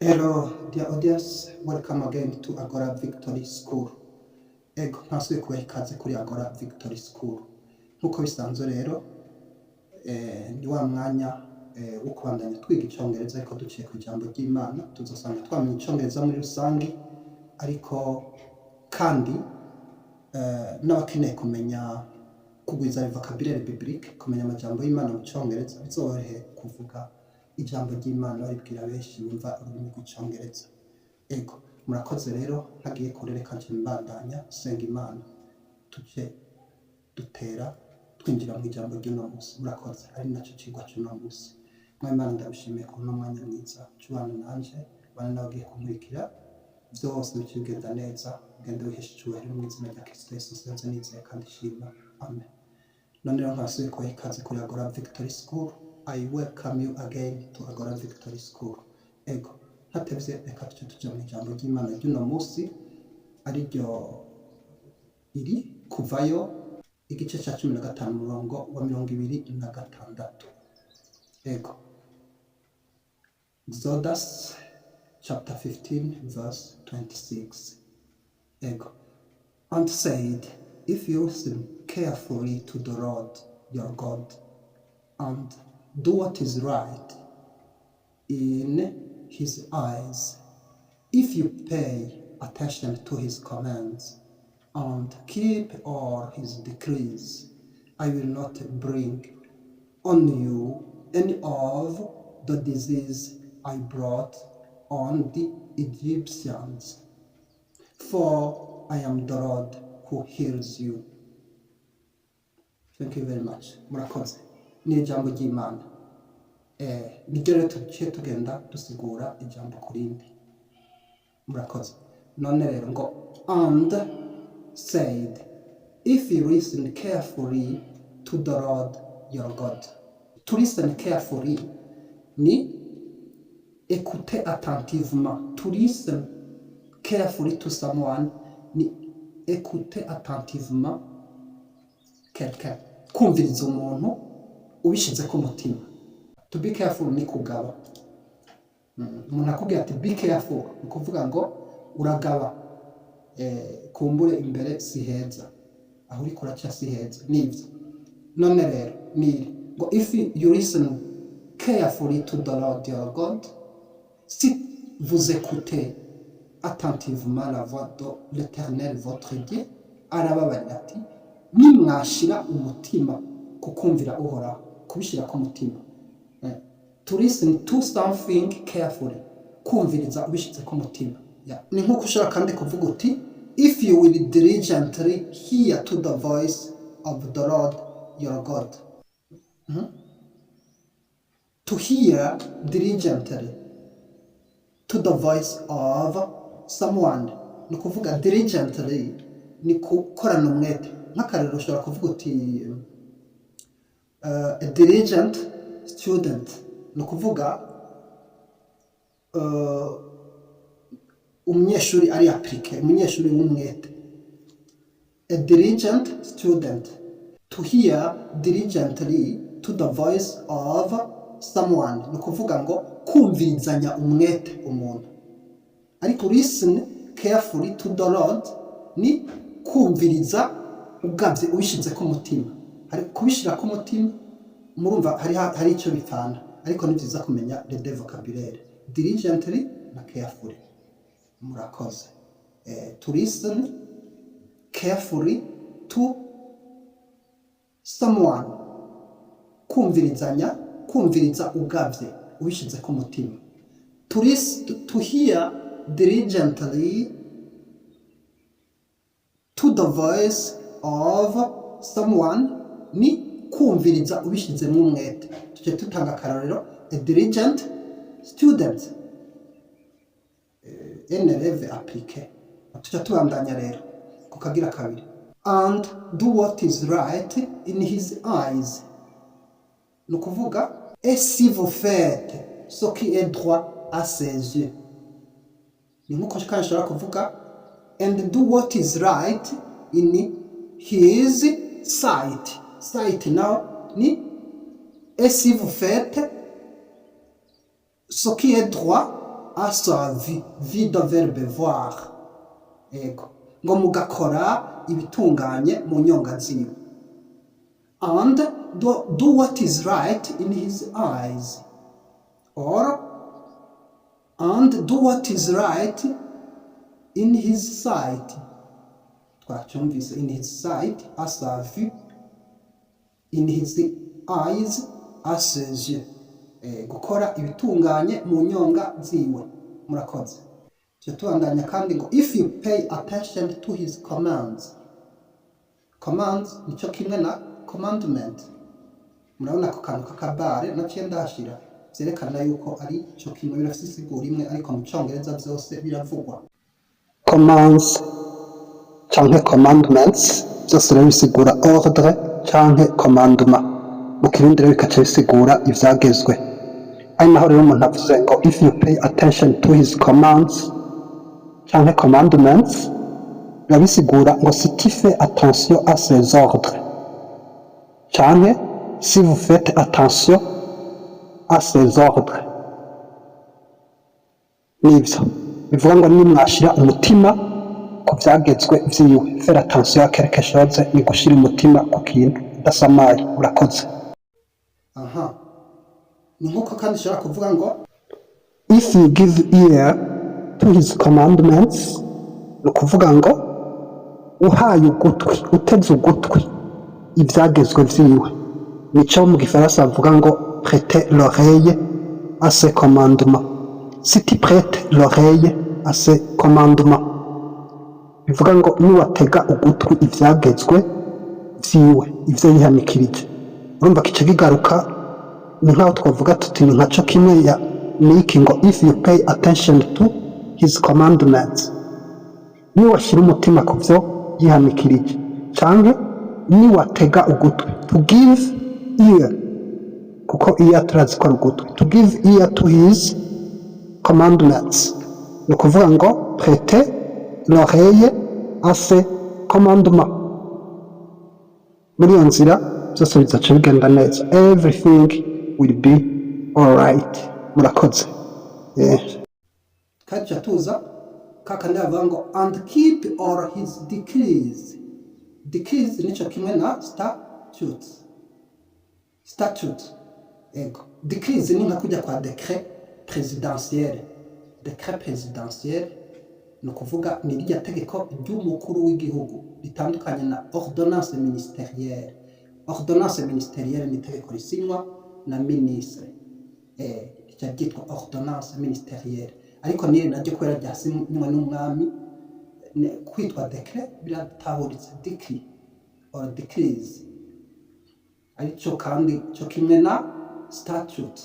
Hello, dear audience. Welcome again to Agora Victory School. Ego, ntasubiye kubaha ikaze kuri Agora Victory School. Nk'uko bisanzwe rero, ni wa mwanya wo kubandanya twiga icyongereza ariko duciye ku ijambo ry'Imana. Tuzosanga twamenya icyongereza muri rusange, ariko kandi n'abakeneye kumenya kugwiza vocabulaire biblique, kumenya amajambo y'Imana mu cyongereza, bizorohe kuvuga ijambo ry'Imana baribwira benshi bumva ururimi rw'icyongereza. Ego, murakoze rero, ntagiye kurereka nje mbandanya senga Imana tuje dutera twinjira mu ijambo ry'uno munsi. Murakoze, ari nacyo kigwa cy'uno munsi. Imana ndabishimiye ku mwanya mwiza cyubana nanje bana nagiye kumurikira byose bikigenda neza, ugende wihesha icyubahiro mu izina rya Kristo Yesu senze nizeye kandi shima. Amen. None rero nkasubiye kubaha ikaze kuri Agora Victory School. I welcome you again to Agora Victory School. Ego, hatevye reka tujya mu ijambo ry'Imana ry'uno munsi, ari ryo iri kuvayo igice cya 15 umurongo wa 26. Ego, Exodus chapter 15 verse 26. Ego, and said, if you listen carefully to the Lord your God and do what is right in his eyes, if you pay attention to his commands and keep all his decrees, I will not bring on you any of the disease I brought on the Egyptians, for I am the Lord who heals you. Thank you very much. Murakoze. Ni ijambo ry'Imana. Niryo rero tugiye tugenda dusigura ijambo kurindi. Murakoze. None rero ngo and said, if you listen carefully to the Lord your God. To listen carefully ni écouter attentivement. To listen carefully to someone ni écouter attentivement quelqu'un. Kumviriza umuntu ubishize ku mutima. To be careful ni kugaba. Umuntu akubwira ati be careful, ni kuvuga ngo uragaba. Kumbure imbere si heza, aho uri kuraca si heza, nivyo. None rero ni ngo if you listen carefully to the Lord your God, si vous écoutez attentivement la voix de l'Éternel votre Dieu, arababarira ati nimwashira umutima kukumvira uhoraho, kubishira ku mutima. To listen to something carefully, kumviriza ubishize ku mutima. Ni nkuko ushobora kandi kuvuga uti if you will diligently hear to the voice of the Lord your God. To hear diligently to the voice of someone, ni kuvuga diligently ni gukorana umwete. Nk'akarero ushobora kuvuga uti a diligent student, ni kuvuga umunyeshuri ari appliqué, umunyeshuri w'umwete. A diligent student. To hear diligently to the voice of someone, ni kuvuga ngo kumvirizanya umwete umuntu. Ariko listen carefully to the Lord ni kumviriza ugabye ubishize ku mutima. Hari kubishira ku mutima, murumva hari icyo bipfana, ariko ni byiza kumenya the vocabulaire diligently na carefully. Murakoze. To listen carefully to someone, kumviriza ugabye ubishize ku mutima. To hear diligently to the voice of someone ni kumviriza ubishize mu umwete. Tuje tutanga akarorero, a diligent student, un élève appliqué. Tuje tubandanya rero kukagira kabiri. And do what is right in his eyes, ni kuvuga et si vous faites ce qui est droit à ses yeux. Ni nkuko kandi ushobora kuvuga and do what is right in his sight. Sight now ni et si vous faites ce qui est droit à sa vie, vie de verbe voir. Ego. Ngo mugakora ibitunganye mu nyonga ziwe. And do what is right in his eyes. Or, and do what is right in his sight. Twacyumvise in his sight, à sa vue, in his eyes, à ses yeux. Gukora ibitunganye mu nyonga ziwe. Murakoze. Tubandanya kandi ngo if you pay attention to his commands. Commands nico kimwe na commandment. Murabona ko kantu kakabare naciye ndashira vyerekana yuko ari cyo kimwe birafise isiguro imwe ariko mu Congereza byose biravugwa. Commands canke commandments byose rero bisigura ordre canke commandement. Mu Kirundi rero bikaca bisigura ivyagezwe. Ari naho rero umuntu avuze ngo if you pay attention to his commands canke commandments biba bisigura ngo si tu fais attention à ses ordres canke si vous faites attention à ses ordres. Nivyo bivuga ngo nimwashira umutima ku vyagezwe vyiwe. Faire attention à quelque chose ni gushira umutima ku kintu udasamaye. Urakoze. Aha, ni nkuko kandi ushobora kuvuga ngo if you give ear to his commandments, ni ukuvuga ngo uhaye ugutwi, uteze ugutwi ivyagezwe vyiwe. Nico mu gifaransa bavuga ngo prêter l'oreille à ses commandements. Si tu prêtes l'oreille à ses commandements, bivuga ngo niwatega ugutwi ivyagezwe vyiwe, ivyo yihanikirije. Urumva kica kigaruka ni nkaho twavuga tuti ni nkaco kimwe ya niki ngo if you pay attention to his commandments. Niwashira umutima ku vyo yihanikirije canke niwatega ugutwi. To give ear, kuko ear turazi ko ari ugutwi. To give ear to his commandments ni ukuvuga ngo prêter l'oreille à ses commandements. Muri iyo nzira byose bizaca bigenda neza. Everything will be alright. Murakoze. Kaja tuza kakandi avuga ngo and keep all his decrees. Decrees nico kimwe na statutes. Statute. Ego. Decrees ni nka kujya kwa decret présidentiel. Decret présidentiel ni ukuvuga ni irya tegeko ry'umukuru w'igihugu ritandukanye na ordonnance ministérielle. Ordonnance ministérielle ni itegeko risinywa na ministre. Icyo ryitwa ordonnance ministérielle. Ariko niri naryo kubera ryasinywa n'umwami kwitwa decret biratahuritse decree or decrees. Aricyo kandi cyo kimwe na statute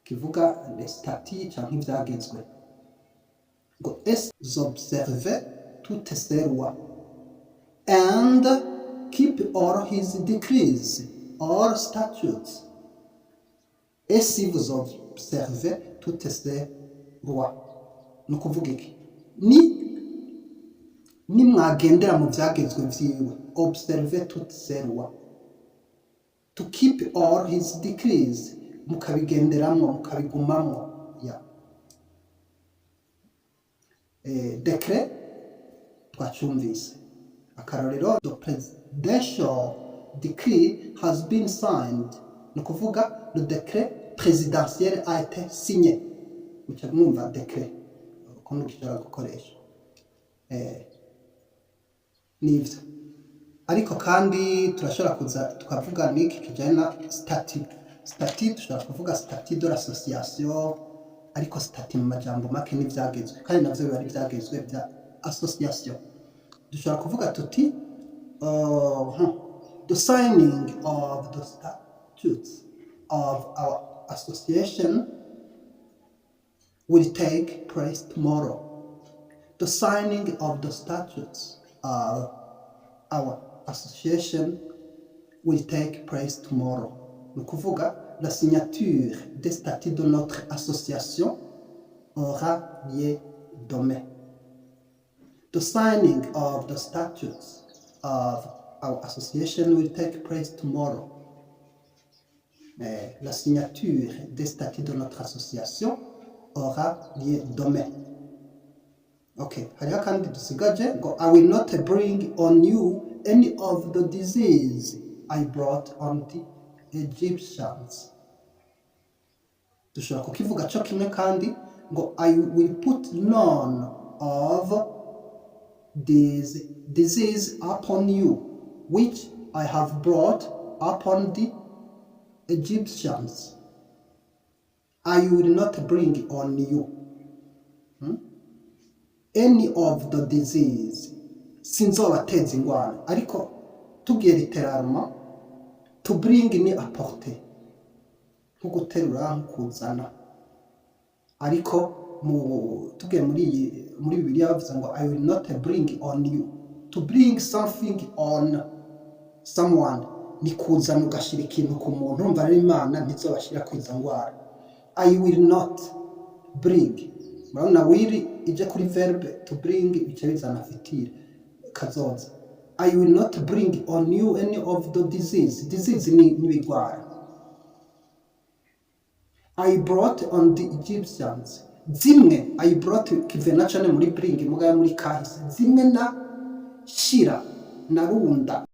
kivuga les statuts canke ivyagezwe. Ngo es observer toutes ces lois and keep all his decrees or statutes. Et si vous observez toutes ces lois, ni ukuvuga iki? Ni mwagendera mu vyagezwe vyiwe. Observer toutes ces lois. To keep all his decrees, mukabigenderamwo, mukabigumamwo. Yeah. Decret twacumvise. Akarorero, the presidential decree has been signed. Ni ukuvuga le décret présidentiel a été signé. Muca mwumva decret ukuntu kishobora gukoresha. Nivyo. Ariko kandi turashobora kuza tukavuga niki kijanye na statut. Statut dushobora kuvuga statut de l'association, ariko statut mu majambo make n'ivyagezwe kandi navyo biba ari ivyagezwe vya association. Dushobora kuvuga tuti the signing of the statutes of our association will take place tomorrow. The signing of the statutes of our association will take place tomorrow. Ni ukuvuga la signature des statuts de notre association aura lieu demain. The signing of the statutes of our association will take place tomorrow. La signature des statuts de notre association aura lieu demain. Okay, hariho kandi dusigaje ngo I will not bring on you any of the disease I brought on the Egyptians. Dushobora kukivuga cyo kimwe kandi ngo I will put none of these disease upon you which I have brought upon the Egyptians. I will not bring on you any of the disease. Sinzobateza ingwara. Ariko tugiye littéralement, to bring ni apporter, nko guterura, kuzana. Ariko tugiye muri Bibiliya bavuze ngo I will not bring on you. To bring something on someone ni kuzana ugashira ikintu ku muntu, urumva rero Imana ntizobashira kwiza ngwara. I will not bring. Murabona will ije kuri verbe to bring bice bizana fitire kazoza. I will not bring on you any of the disease. Disease ni bigwara. I brought on the Egyptians. Zimwe I brought kivena cyane muri bring mugaya muri kahise. Zimwe na shira na runda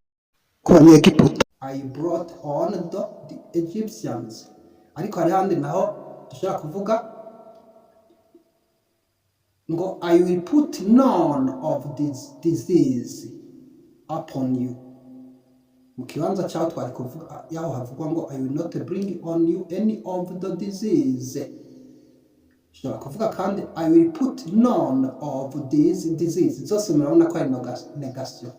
ku banyegiputa. I brought on the Egyptians. Ariko hari handi naho dushaka kuvuga ngo I will put none of this disease upon you. Mu kibanza cyaho twari kuvuga yaho havugwa ngo I will not bring on you any of the disease. Dushobora kuvuga kandi I will put none of these disease. Zose murabona ko ari negation.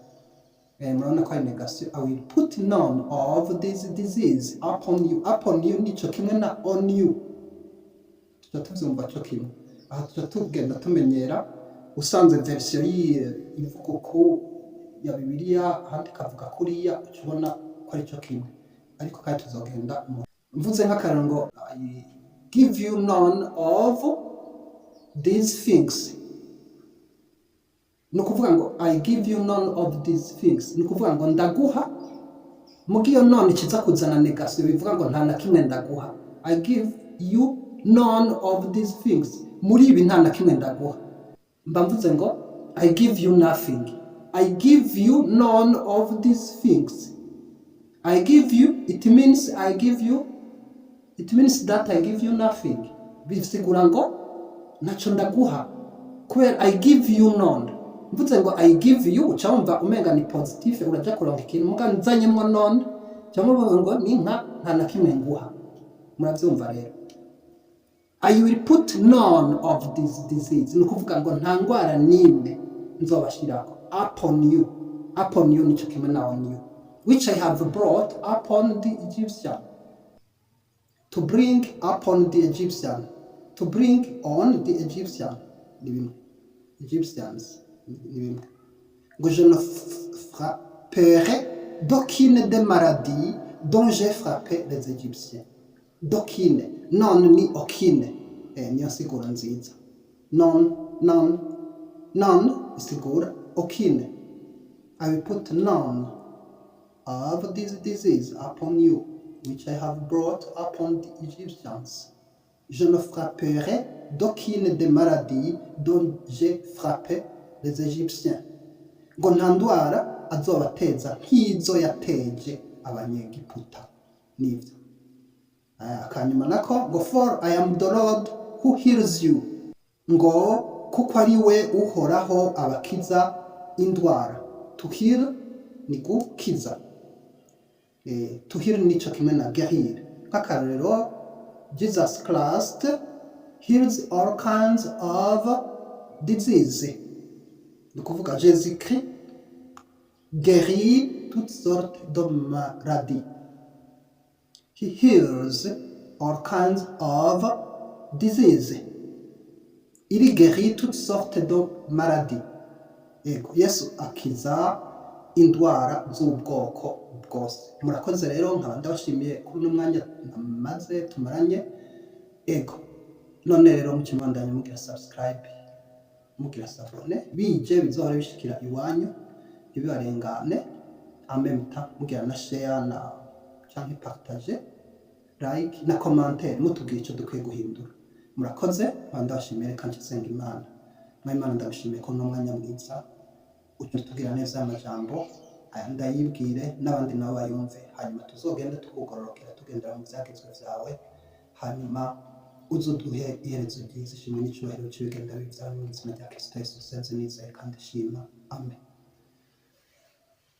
Murabona ko ari negation. I will put none of these disease upon you. Upon you nico kimwe na on you. Tubyumva cyo kimwe. Aha tugenda tumenyera usanze version ivuga ko ya Bibiliya handi kavuga kuriya ukibona ko ari cyo kimwe. Ariko kandi tuzogenda mvuze nk'akarango I give you none of these things. No kuvuga ngo I give you none of these things. No kuvuga ngo ndaguha mugiyo none kiza kuzana negation bivuga ngo nta na kimwe ndaguha. I give you none of these things. Muri ibi nta na kimwe ndaguha. Mba mvuze ngo I give you nothing. I give you none of these things. I give you, it means that I give you nothing. Bisigura ngo nacho ndaguha. Kubera I give you none. Mvuze ngo I give you ucamva umenga ni positive uraja kuronka ikintu muga nzanyemwo none. Cyangwa ngo ni nta na kimwe nguha. Murabyumva rero. I will put none of this disease. Nukuvuga ngo nta ngwara nimwe nzobashirako upon you. Upon you nico kimwe na on you. Which I have brought upon the Egyptian. To bring upon the Egyptian. To bring on the Egyptian. Egyptians. Que je ne frapperai d'aucune des maladies dont j'ai frappé les Égyptiens. D'aucune. Non ni aucune. Niyo sigura nziza. Non isigura aucune. I will put none of this disease upon you, which I have brought upon the Egyptians. Je ne frapperai d'aucune des maladies dont j'ai frappé les Égyptiens. Ngo nta ndwara azobateza nk'izo yateje abanyegiputa. Nivyo. Akanyuma nako ngo for I am the Lord who heals you. Ngo kuko ari we uhoraho abakiza indwara. To heal ni gukiza. To heal nico kimwe na guérir. Nk'akarorero Jesus Christ heals all kinds of disease. Ni kuvuga Jésus-Christ guérit toutes sortes de maladies. He heals all kinds of disease. Il guérit toutes sortes de maladies. Ego Yesu akiza indwara z'ubwoko bwose. Murakoze rero nkaba ndabashimiye kuri uno mwanya maze tumaranye. Ego none rero mukimandanye mugira subscribe, mugira sabone, bije bizohora bishikira iwanyu ibibarengane. Amemta mugira na share na canke partager, like na commentaire mutubwire icyo dukwiye guhindura. murakoze ndabashimiye kandi nsenga Imana Imana ndabashimiye ko n'umwanya mwiza ujya tugira neza amajambo aya ndayibwire n'abandi nabo bayumve hanyuma tuzogende tukugororokera tugendera mu byagezwe byawe hanyuma uzuduhe iherezo ryiza ishimwe n'icyubahiro cy'ibigenda bibyawe mu izina rya Kristo Yesu senze nizeye kandi shima amen